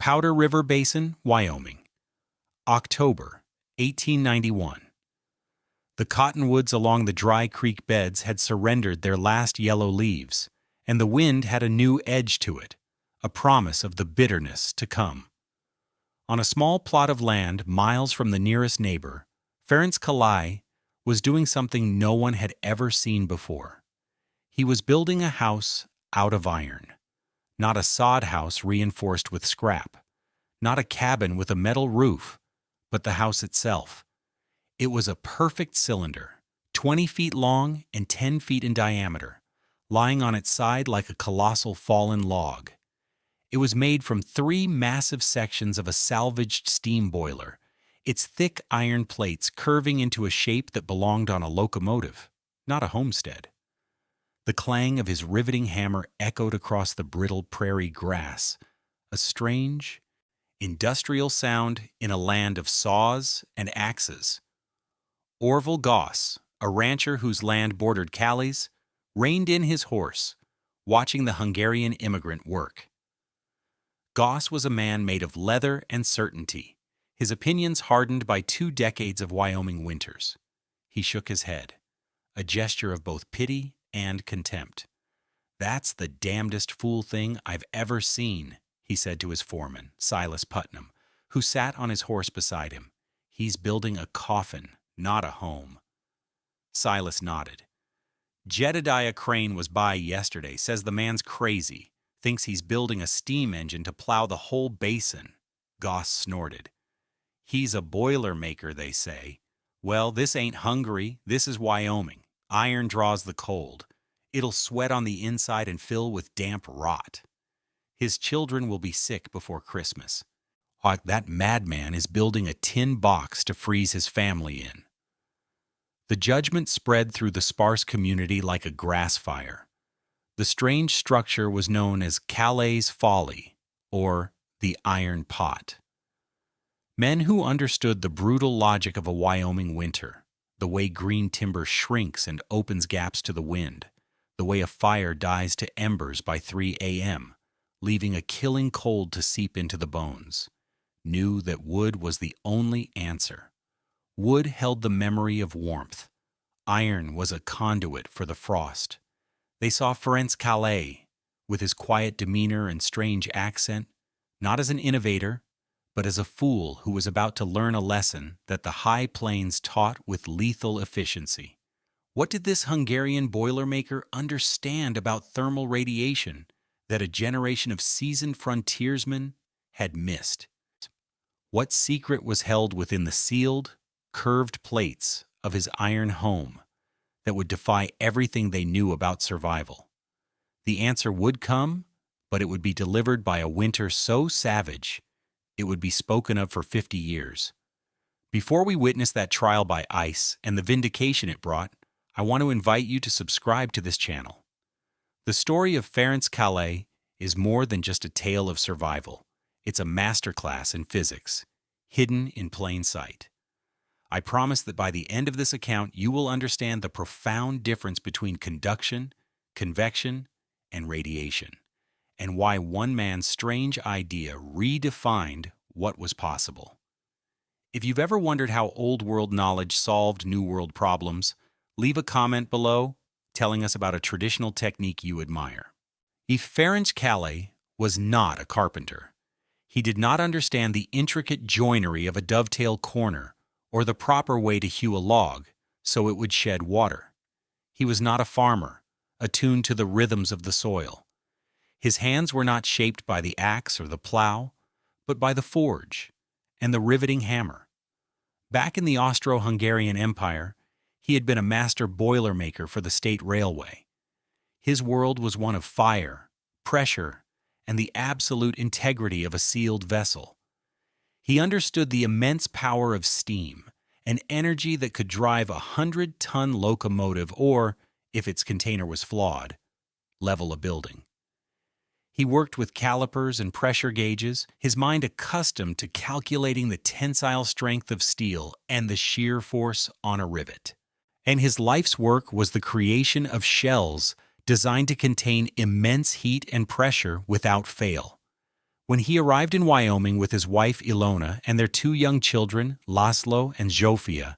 Powder River Basin, Wyoming. October 1891. The cottonwoods along the dry creek beds had surrendered their last yellow leaves, and the wind had a new edge to it, a promise of the bitterness to come. On a small plot of land miles from the nearest neighbor, Ferencz Kállay was doing something no one had ever seen before. He was building a house out of iron. Not a sod house reinforced with scrap. Not a cabin with a metal roof, but the house itself. It was a perfect cylinder, 20 feet long and 10 feet in diameter, lying on its side like a colossal fallen log. It was made from 3 massive sections of a salvaged steam boiler, its thick iron plates curving into a shape that belonged on a locomotive, not a homestead. The clang of his riveting hammer echoed across the brittle prairie grass, a strange, industrial sound in a land of saws and axes. Orville Goss, a rancher whose land bordered Kállay's, reined in his horse, watching the Hungarian immigrant work. Goss was a man made of leather and certainty, his opinions hardened by 2 decades of Wyoming winters. He shook his head, a gesture of both pity and contempt. "That's the damnedest fool thing I've ever seen," he said to his foreman, Silas Putnam, who sat on his horse beside him. "He's building a coffin, not a home." Silas nodded. "Jedediah Crane was by yesterday, says the man's crazy, thinks he's building a steam engine to plow the whole basin." Goss snorted. "He's a boilermaker, they say. Well, this ain't Hungary, this is Wyoming. Iron draws the cold. It'll sweat on the inside and fill with damp rot. His children will be sick before Christmas. That madman is building a tin box to freeze his family in." The judgment spread through the sparse community like a grass fire. The strange structure was known as Kállay's Folly, or the Iron Pot. Men who understood the brutal logic of a Wyoming winter, the way green timber shrinks and opens gaps to the wind, the way a fire dies to embers by 3 a.m., leaving a killing cold to seep into the bones, knew that wood was the only answer. Wood held the memory of warmth. Iron was a conduit for the frost. They saw Ferencz Kállay, with his quiet demeanor and strange accent, not as an innovator, but as a fool who was about to learn a lesson that the high plains taught with lethal efficiency. What did this Hungarian boilermaker understand about thermal radiation that a generation of seasoned frontiersmen had missed? What secret was held within the sealed, curved plates of his iron home that would defy everything they knew about survival? The answer would come, but it would be delivered by a winter so savage it would be spoken of for 50 years. Before we witness that trial by ice and the vindication it brought, I want to invite you to subscribe to this channel. The story of Ferencz Kállay is more than just a tale of survival. It's a masterclass in physics, hidden in plain sight. I promise that by the end of this account, you will understand the profound difference between conduction, convection, and radiation, and why one man's strange idea redefined what was possible. If you've ever wondered how Old World knowledge solved New World problems, leave a comment below telling us about a traditional technique you admire. If Ferencz Kállay was not a carpenter, he did not understand the intricate joinery of a dovetail corner or the proper way to hew a log so it would shed water. He was not a farmer, attuned to the rhythms of the soil. His hands were not shaped by the axe or the plow, but by the forge and the riveting hammer. Back in the Austro-Hungarian Empire, he had been a master boilermaker for the state railway. His world was one of fire, pressure, and the absolute integrity of a sealed vessel. He understood the immense power of steam, an energy that could drive a 100-ton locomotive or, if its container was flawed, level a building. He worked with calipers and pressure gauges, his mind accustomed to calculating the tensile strength of steel and the shear force on a rivet. And his life's work was the creation of shells designed to contain immense heat and pressure without fail. When he arrived in Wyoming with his wife Ilona and their two young children, Laszlo and Zsófia,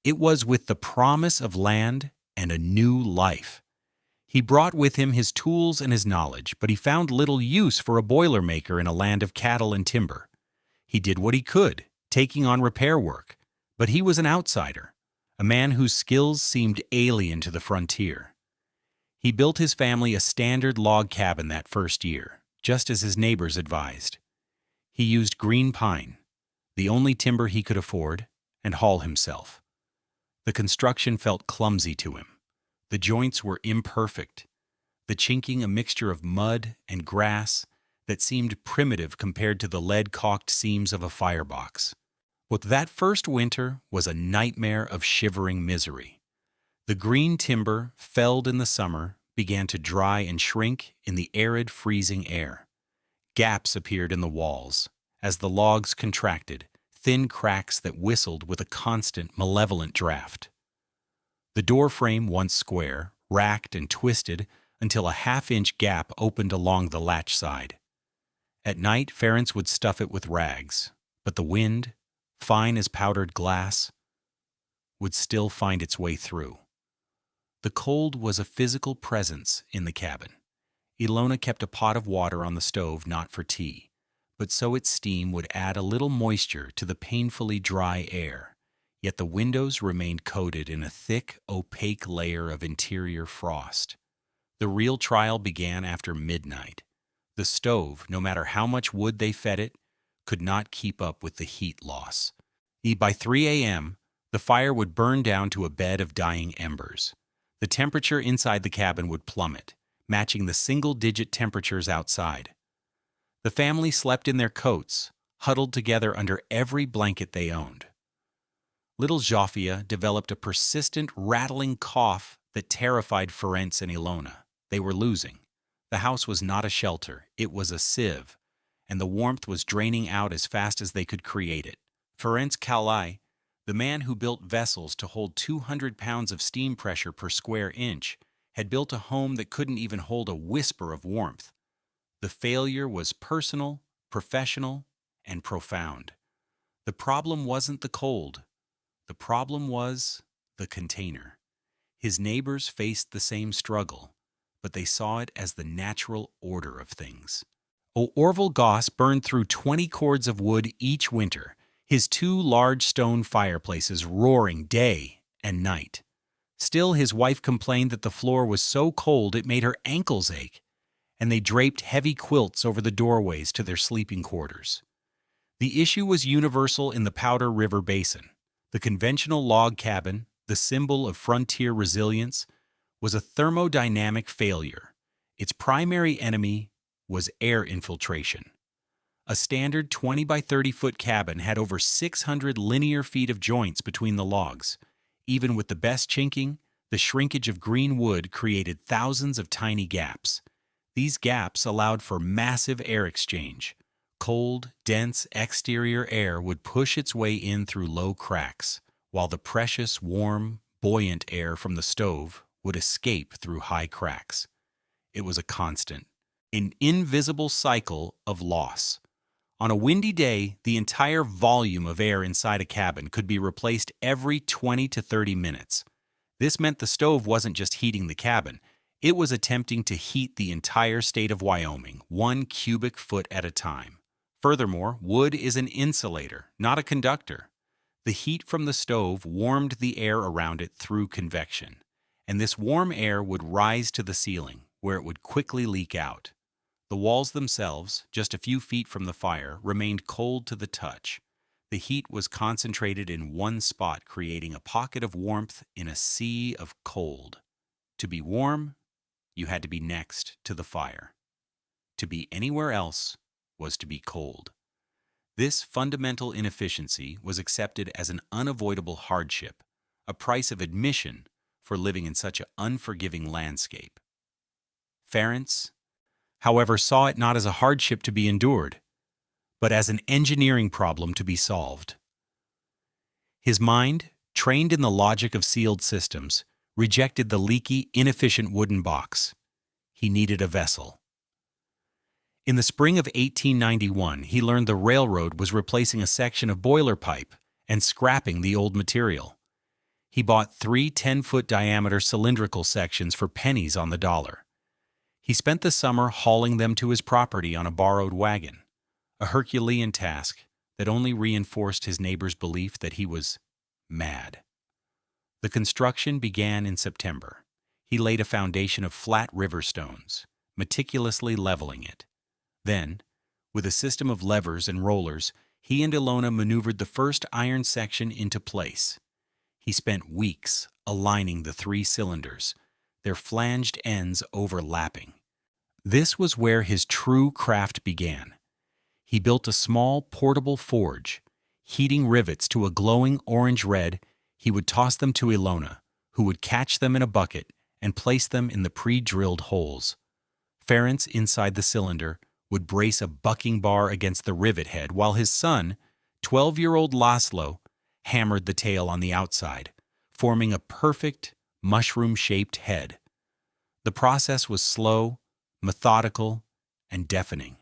it was with the promise of land and a new life. He brought with him his tools and his knowledge, but he found little use for a boilermaker in a land of cattle and timber. He did what he could, taking on repair work, but he was an outsider, a man whose skills seemed alien to the frontier. He built his family a standard log cabin that first year, just as his neighbors advised. He used green pine, the only timber he could afford, and haul himself. The construction felt clumsy to him. The joints were imperfect, the chinking a mixture of mud and grass that seemed primitive compared to the lead-caulked seams of a firebox. But that first winter was a nightmare of shivering misery. The green timber, felled in the summer, began to dry and shrink in the arid, freezing air. Gaps appeared in the walls. As the logs contracted, thin cracks that whistled with a constant, malevolent draft. The door frame, once square, racked and twisted until a half-inch gap opened along the latch side. At night, Ferencz would stuff it with rags, but the wind, fine as powdered glass, would still find its way through. The cold was a physical presence in the cabin. Ilona kept a pot of water on the stove, not for tea, but so its steam would add a little moisture to the painfully dry air. Yet the windows remained coated in a thick, opaque layer of interior frost. The real trial began after midnight. The stove, no matter how much wood they fed it, could not keep up with the heat loss. By 3 a.m., the fire would burn down to a bed of dying embers. The temperature inside the cabin would plummet, matching the single-digit temperatures outside. The family slept in their coats, huddled together under every blanket they owned. Little Zsófia developed a persistent, rattling cough that terrified Ferencz and Ilona. They were losing. The house was not a shelter, it was a sieve, and the warmth was draining out as fast as they could create it. Ferencz Kállay, the man who built vessels to hold 200 pounds of steam pressure per square inch, had built a home that couldn't even hold a whisper of warmth. The failure was personal, professional, and profound. The problem wasn't the cold. The problem was the container. His neighbors faced the same struggle, but they saw it as the natural order of things. Orville Goss burned through 20 cords of wood each winter, his two large stone fireplaces roaring day and night. Still, his wife complained that the floor was so cold it made her ankles ache, and they draped heavy quilts over the doorways to their sleeping quarters. The issue was universal in the Powder River Basin. The conventional log cabin, the symbol of frontier resilience, was a thermodynamic failure. Its primary enemy was air infiltration. A standard 20 by 30-foot cabin had over 600 linear feet of joints between the logs. Even with the best chinking, the shrinkage of green wood created thousands of tiny gaps. These gaps allowed for massive air exchange. Cold, dense exterior air would push its way in through low cracks, while the precious, warm, buoyant air from the stove would escape through high cracks. It was a constant, an invisible cycle of loss. On a windy day, the entire volume of air inside a cabin could be replaced every 20 to 30 minutes. This meant the stove wasn't just heating the cabin, it was attempting to heat the entire state of Wyoming, 1 cubic foot at a time. Furthermore, wood is an insulator, not a conductor. The heat from the stove warmed the air around it through convection, and this warm air would rise to the ceiling, where it would quickly leak out. The walls themselves, just a few feet from the fire, remained cold to the touch. The heat was concentrated in one spot, creating a pocket of warmth in a sea of cold. To be warm, you had to be next to the fire. To be anywhere else was to be cold. This fundamental inefficiency was accepted as an unavoidable hardship, a price of admission for living in such an unforgiving landscape. Ferencz, however, saw it not as a hardship to be endured, but as an engineering problem to be solved. His mind, trained in the logic of sealed systems, rejected the leaky, inefficient wooden box. He needed a vessel. In the spring of 1891, he learned the railroad was replacing a section of boiler pipe and scrapping the old material. He bought 3 10-foot diameter cylindrical sections for pennies on the dollar. He spent the summer hauling them to his property on a borrowed wagon, a Herculean task that only reinforced his neighbor's belief that he was mad. The construction began in September. He laid a foundation of flat river stones, meticulously leveling it. Then, with a system of levers and rollers, he and Ilona maneuvered the first iron section into place. He spent weeks aligning the 3 cylinders, their flanged ends overlapping. This was where his true craft began. He built a small, portable forge. Heating rivets to a glowing orange-red, he would toss them to Ilona, who would catch them in a bucket and place them in the pre-drilled holes. Ferencz, inside the cylinder, would brace a bucking bar against the rivet head while his son, 12-year-old Laszlo, hammered the tail on the outside, forming a perfect, mushroom-shaped head. The process was slow, methodical, and deafening.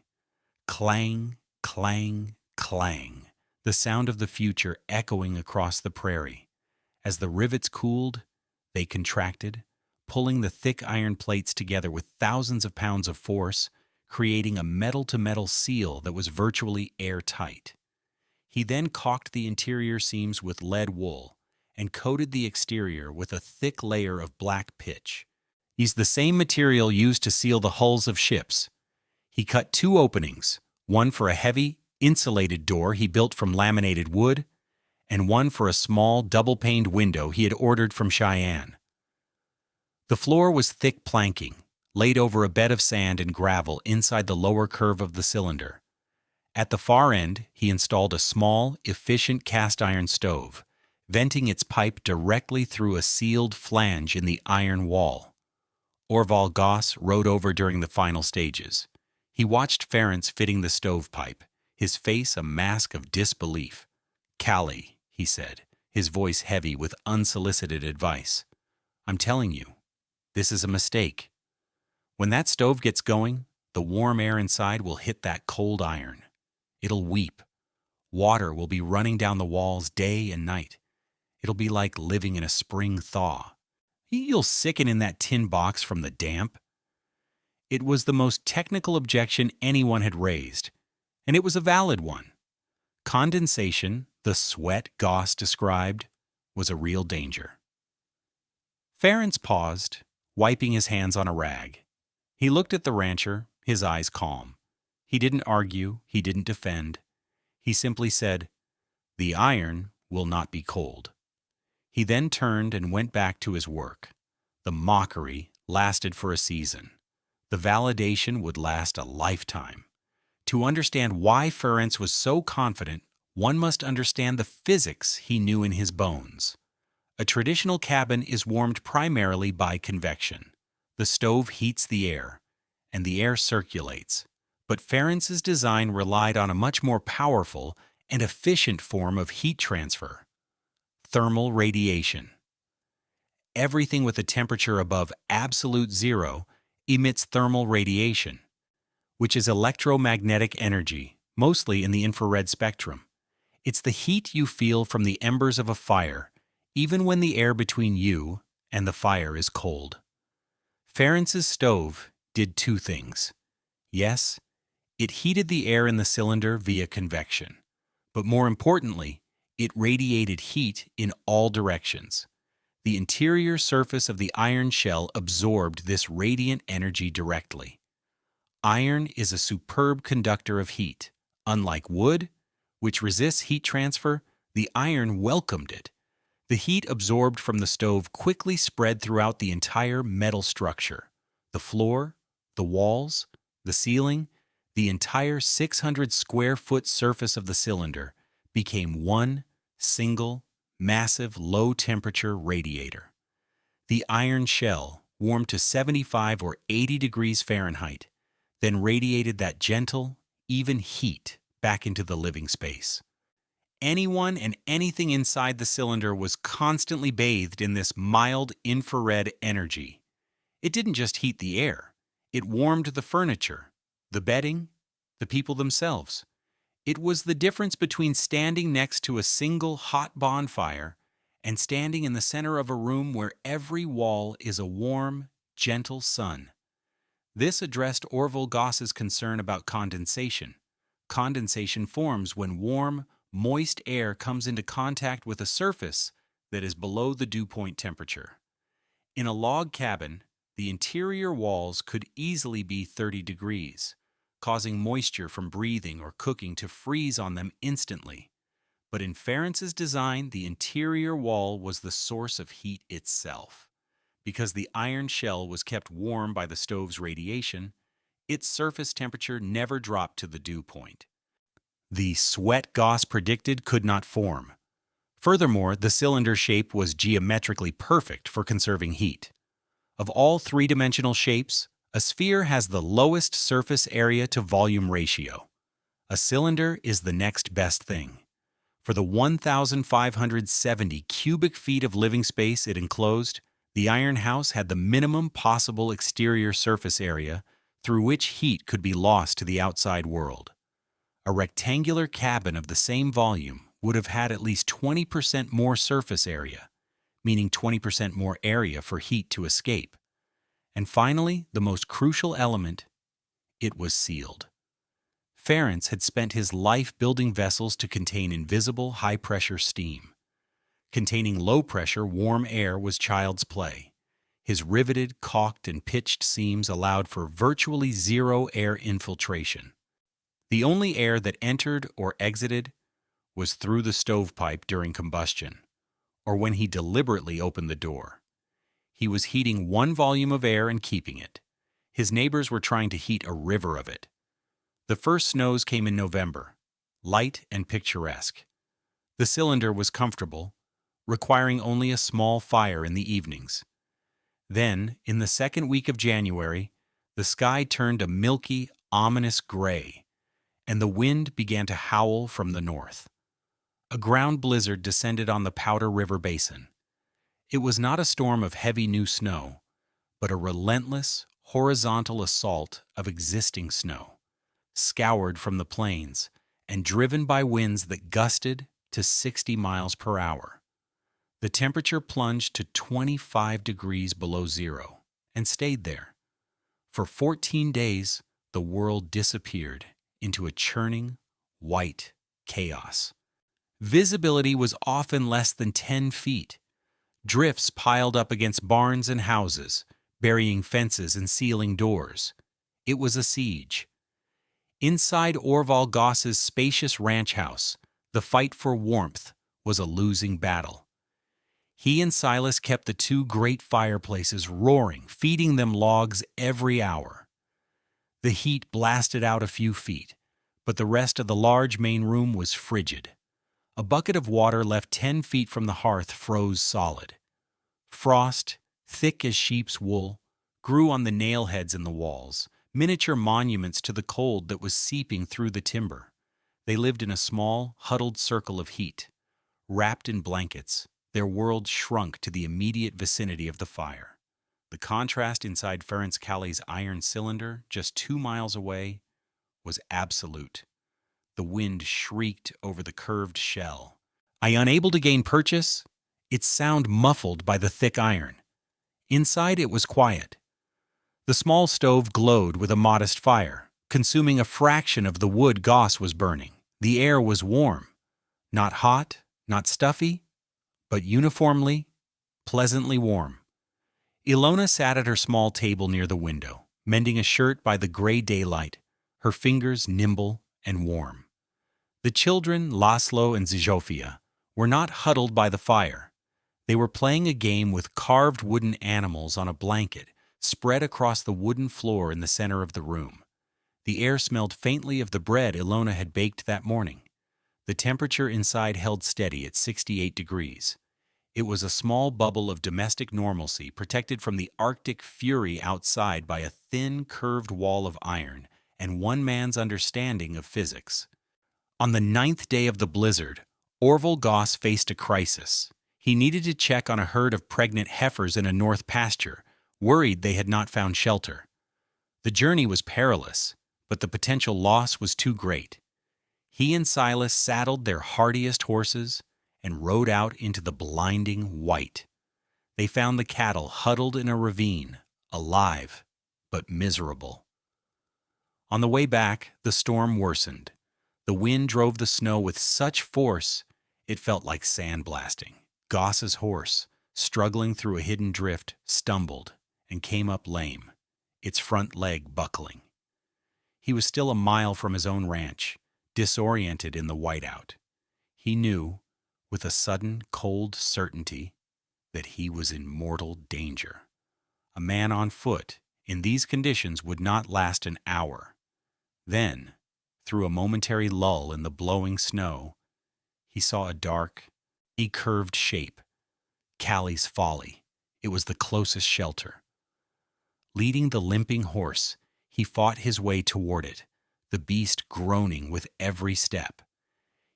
Clang, clang, clang, the sound of the future echoing across the prairie. As the rivets cooled, they contracted, pulling the thick iron plates together with thousands of pounds of force, creating a metal-to-metal seal that was virtually airtight. He then caulked the interior seams with lead wool and coated the exterior with a thick layer of black pitch. Used the same material used to seal the hulls of ships. He cut 2 openings, one for a heavy, insulated door he built from laminated wood, and one for a small, double-paned window he had ordered from Cheyenne. The floor was thick planking, laid over a bed of sand and gravel inside the lower curve of the cylinder. At the far end, he installed a small, efficient cast-iron stove, venting its pipe directly through a sealed flange in the iron wall. Orval Goss rode over during the final stages. He watched Ferencz fitting the stovepipe, his face a mask of disbelief. "Kállay," he said, his voice heavy with unsolicited advice. "I'm telling you, this is a mistake. When that stove gets going, the warm air inside will hit that cold iron. It'll weep. Water will be running down the walls day and night. It'll be like living in a spring thaw. You'll sicken in that tin box from the damp." It was the most technical objection anyone had raised, and it was a valid one. Condensation, the sweat Goss described, was a real danger. Ferencz paused, wiping his hands on a rag. He looked at the rancher, his eyes calm. He didn't argue, he didn't defend. He simply said, "The iron will not be cold." He then turned and went back to his work. The mockery lasted for a season. The validation would last a lifetime. To understand why Ferencz was so confident, one must understand the physics he knew in his bones. A traditional cabin is warmed primarily by convection. The stove heats the air, and the air circulates. But Ferencz's design relied on a much more powerful and efficient form of heat transfer: thermal radiation. Everything with a temperature above absolute zero emits thermal radiation, which is electromagnetic energy, mostly in the infrared spectrum. It's the heat you feel from the embers of a fire, even when the air between you and the fire is cold. Ferencz's stove did 2 things. Yes, it heated the air in the cylinder via convection, but more importantly, it radiated heat in all directions. The interior surface of the iron shell absorbed this radiant energy directly. Iron is a superb conductor of heat. Unlike wood, which resists heat transfer, the iron welcomed it. The heat absorbed from the stove quickly spread throughout the entire metal structure. The floor, the walls, the ceiling, the entire 600-square-foot surface of the cylinder became one single, massive, low-temperature radiator. The iron shell, warmed to 75 or 80 degrees Fahrenheit, then radiated that gentle, even heat back into the living space. Anyone and anything inside the cylinder was constantly bathed in this mild infrared energy. It didn't just heat the air. It warmed the furniture, the bedding, the people themselves. It was the difference between standing next to a single hot bonfire and standing in the center of a room where every wall is a warm, gentle sun. This addressed Orville Goss's concern about condensation. Condensation forms when warm, moist air comes into contact with a surface that is below the dew point temperature. In a log cabin, the interior walls could easily be 30 degrees, causing moisture from breathing or cooking to freeze on them instantly. But in Ferencz's design, the interior wall was the source of heat itself. Because the iron shell was kept warm by the stove's radiation, its surface temperature never dropped to the dew point. The sweat Goss predicted could not form. Furthermore, the cylinder shape was geometrically perfect for conserving heat. Of all three-dimensional shapes, a sphere has the lowest surface area to volume ratio. A cylinder is the next best thing. For the 1,570 cubic feet of living space it enclosed, the iron house had the minimum possible exterior surface area through which heat could be lost to the outside world. A rectangular cabin of the same volume would have had at least 20% more surface area, meaning 20% more area for heat to escape. And finally, the most crucial element, it was sealed. Ferencz had spent his life building vessels to contain invisible high-pressure steam. Containing low-pressure, warm air was child's play. His riveted, caulked, and pitched seams allowed for virtually zero air infiltration. The only air that entered or exited was through the stovepipe during combustion, or when he deliberately opened the door. He was heating one volume of air and keeping it. His neighbors were trying to heat a river of it. The first snows came in November, light and picturesque. The cylinder was comfortable, requiring only a small fire in the evenings. Then, in the second week of January, the sky turned a milky, ominous gray, and the wind began to howl from the north. A ground blizzard descended on the Powder River Basin. It was not a storm of heavy new snow, but a relentless, horizontal assault of existing snow, scoured from the plains and driven by winds that gusted to 60 miles per hour. The temperature plunged to 25 degrees below zero and stayed there. For 14 days, the world disappeared into a churning, white chaos. Visibility was often less than 10 feet. Drifts piled up against barns and houses, burying fences and sealing doors. It was a siege. Inside Orville Goss's spacious ranch house, the fight for warmth was a losing battle. He and Silas kept the two great fireplaces roaring, feeding them logs every hour. The heat blasted out a few feet, but the rest of the large main room was frigid. A bucket of water left 10 feet from the hearth froze solid. Frost, thick as sheep's wool, grew on the nail heads in the walls, miniature monuments to the cold that was seeping through the timber. They lived in a small, huddled circle of heat. Wrapped in blankets, their world shrunk to the immediate vicinity of the fire. The contrast inside Ferencz Kállay's iron cylinder, just 2 miles away, was absolute. The wind shrieked over the curved shell. Unable to gain purchase, its sound muffled by the thick iron. Inside it was quiet. The small stove glowed with a modest fire, consuming a fraction of the wood Goss was burning. The air was warm. Not hot, not stuffy, but uniformly, pleasantly warm. Ilona sat at her small table near the window, mending a shirt by the gray daylight, her fingers nimble and warm. The children, Laszlo and Zsofia, were not huddled by the fire. They were playing a game with carved wooden animals on a blanket spread across the wooden floor in the center of the room. The air smelled faintly of the bread Ilona had baked that morning. The temperature inside held steady at 68 degrees. It was a small bubble of domestic normalcy protected from the Arctic fury outside by a thin, curved wall of iron and one man's understanding of physics. On the 9th day of the blizzard, Orville Goss faced a crisis. He needed to check on a herd of pregnant heifers in a north pasture, worried they had not found shelter. The journey was perilous, but the potential loss was too great. He and Silas saddled their hardiest horses and rode out into the blinding white. They found the cattle huddled in a ravine, alive but miserable. On the way back, the storm worsened. The wind drove the snow with such force it felt like sandblasting. Goss's horse, struggling through a hidden drift, stumbled and came up lame, its front leg buckling. He was still a mile from his own ranch, disoriented in the whiteout. He knew, with a sudden, cold certainty, that he was in mortal danger. A man on foot, in these conditions, would not last an hour. Then, through a momentary lull in the blowing snow, he saw a dark, curved shape. Kállay's Folly. It was the closest shelter. Leading the limping horse, he fought his way toward it, the beast groaning with every step.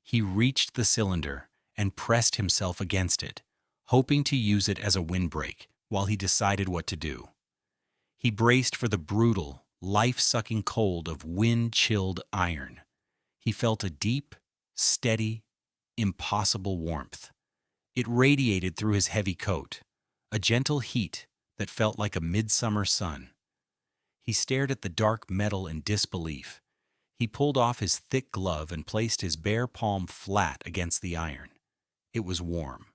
He reached the cylinder and pressed himself against it, hoping to use it as a windbreak while he decided what to do. He braced for the brutal, life-sucking cold of wind-chilled iron. He felt a deep, steady, impossible warmth. It radiated through his heavy coat, a gentle heat that felt like a midsummer sun. He stared at the dark metal in disbelief. He pulled off his thick glove and placed his bare palm flat against the iron. It was warm.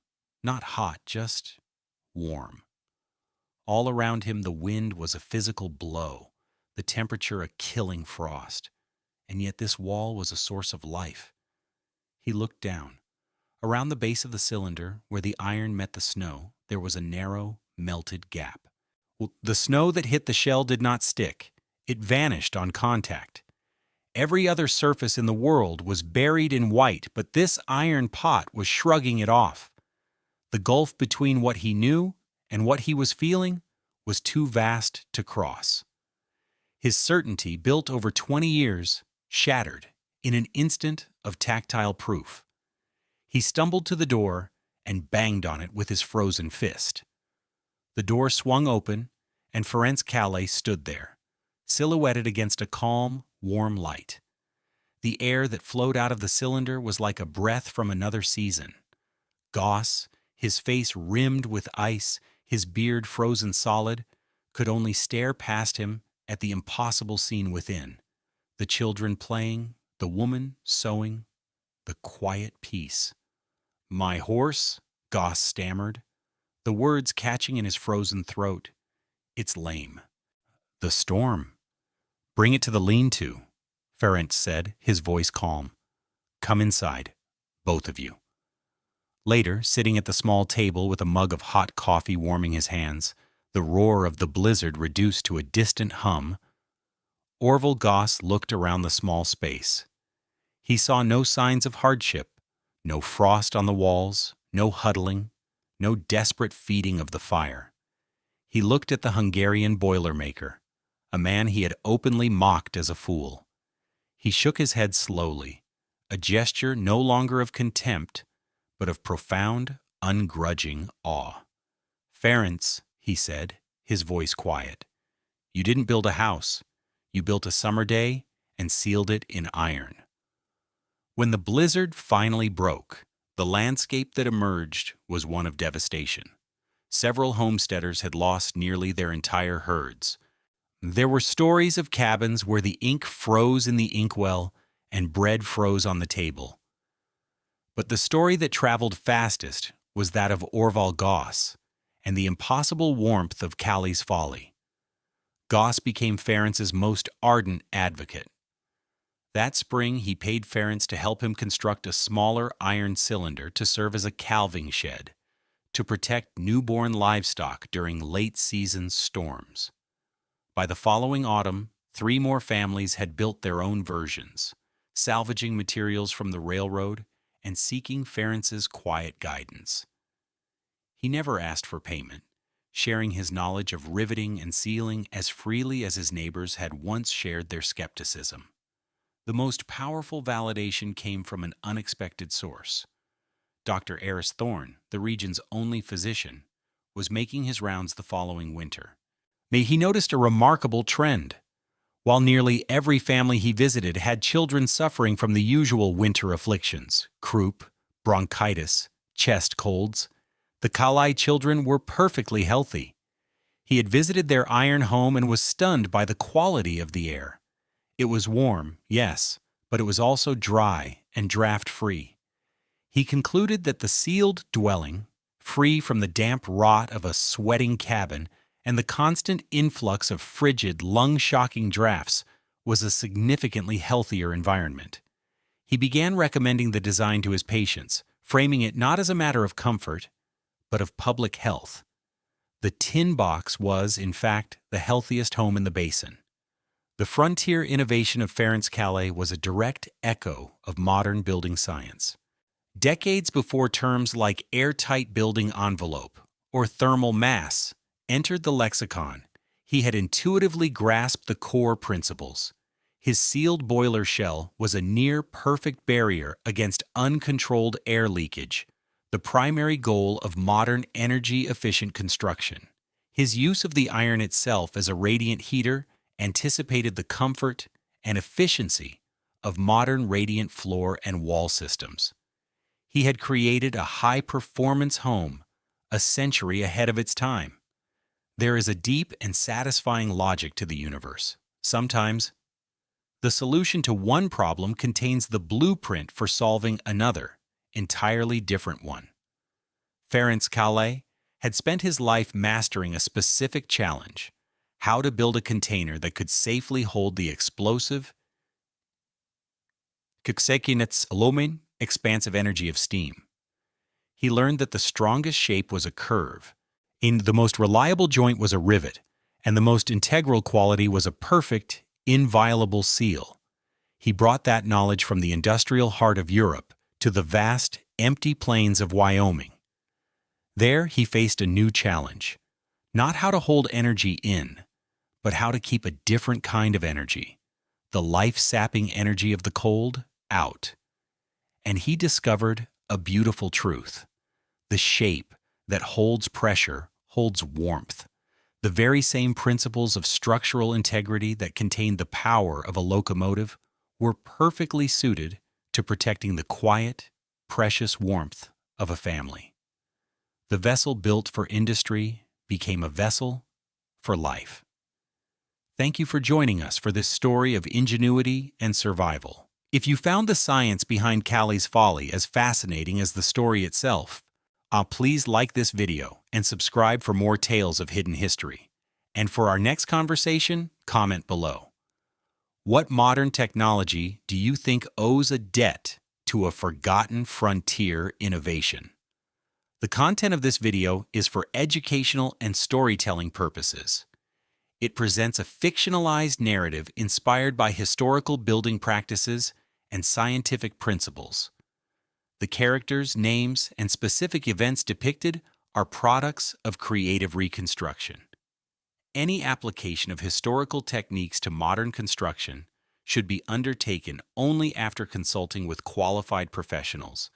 Not hot, just warm. All around him the wind was a physical blow, the temperature a killing frost. And yet this wall was a source of life. He looked down. Around the base of the cylinder, where the iron met the snow, there was a narrow, melted gap. The snow that hit the shell did not stick. It vanished on contact. Every other surface in the world was buried in white, but this iron pot was shrugging it off. The gulf between what he knew and what he was feeling was too vast to cross. His certainty, built over 20 years, shattered in an instant of tactile proof. He stumbled to the door and banged on it with his frozen fist. The door swung open, and Ferencz Kállay stood there, silhouetted against a calm, warm light. The air that flowed out of the cylinder was like a breath from another season. Goss, his face rimmed with ice, his beard frozen solid, could only stare past him at the impossible scene within. The children playing, the woman sewing, the quiet peace. "My horse," Goss stammered, the words catching in his frozen throat. "It's lame." "The storm." "Bring it to the lean-to," Ferencz said, his voice calm. "Come inside, both of you." Later, sitting at the small table with a mug of hot coffee warming his hands, the roar of the blizzard reduced to a distant hum, Orville Goss looked around the small space. He saw no signs of hardship, no frost on the walls, no huddling, no desperate feeding of the fire. He looked at the Hungarian boilermaker, a man he had openly mocked as a fool. He shook his head slowly, a gesture no longer of contempt, but of profound, ungrudging awe. "Ferencz," he said, his voice quiet, "you didn't build a house. You built a summer day and sealed it in iron." When the blizzard finally broke, the landscape that emerged was one of devastation. Several homesteaders had lost nearly their entire herds. There were stories of cabins where the ink froze in the inkwell and bread froze on the table. But the story that traveled fastest was that of Orville Goss and the impossible warmth of Kállay's Folly. Goss became Ferencz's most ardent advocate. That spring, he paid Ferencz to help him construct a smaller iron cylinder to serve as a calving shed, to protect newborn livestock during late-season storms. By the following autumn, 3 more families had built their own versions, salvaging materials from the railroad and seeking Ferencz's quiet guidance. He never asked for payment, sharing his knowledge of riveting and sealing as freely as his neighbors had once shared their skepticism. The most powerful validation came from an unexpected source. Dr. Eris Thorne, the region's only physician, was making his rounds the following winter. He noticed a remarkable trend. while nearly every family he visited had children suffering from the usual winter afflictions, croup, bronchitis, chest colds. The Kállay children were perfectly healthy. He had visited their iron home and was stunned by the quality of the air. It was warm, yes, but it was also dry and draft-free. He concluded that the sealed dwelling, free from the damp rot of a sweating cabin and the constant influx of frigid, lung-shocking drafts, was a significantly healthier environment. He began recommending the design to his patients, framing it not as a matter of comfort, but of public health. The tin box was, in fact, the healthiest home in the basin. The frontier innovation of Ferencz Kállay was a direct echo of modern building science. Decades before terms like airtight building envelope or thermal mass entered the lexicon, he had intuitively grasped the core principles. His sealed boiler shell was a near-perfect barrier against uncontrolled air leakage, the primary goal of modern energy-efficient construction. His use of the iron itself as a radiant heater anticipated the comfort and efficiency of modern radiant floor and wall systems. He had created a high-performance home a century ahead of its time. There is a deep and satisfying logic to the universe. Sometimes, the solution to one problem contains the blueprint for solving another, entirely different one. Ferencz Kállay had spent his life mastering a specific challenge: how to build a container that could safely hold the explosive, expansive energy of steam. He learned that the strongest shape was a curve, the most reliable joint was a rivet, and the most integral quality was a perfect, inviolable seal. He brought that knowledge from the industrial heart of Europe to the vast, empty plains of Wyoming. There he faced a new challenge: not how to hold energy in, but how to keep a different kind of energy, the life-sapping energy of the cold, out. And he discovered a beautiful truth: the shape that holds pressure holds warmth. The very same principles of structural integrity that contained the power of a locomotive were perfectly suited to protecting the quiet, precious warmth of a family. The vessel built for industry became a vessel for life. Thank you for joining us for this story of ingenuity and survival. If you found the science behind Kállay's folly as fascinating as the story itself, please like this video and subscribe for more tales of hidden history. And for our next conversation, comment below. What modern technology do you think owes a debt to a forgotten frontier innovation? The content of this video is for educational and storytelling purposes. It presents a fictionalized narrative inspired by historical building practices and scientific principles. The characters, names, and specific events depicted are products of creative reconstruction. Any application of historical techniques to modern construction should be undertaken only after consulting with qualified professionals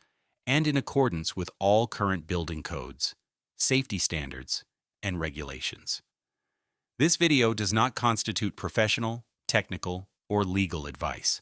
and in accordance with all current building codes, safety standards, and regulations. This video does not constitute professional, technical, or legal advice.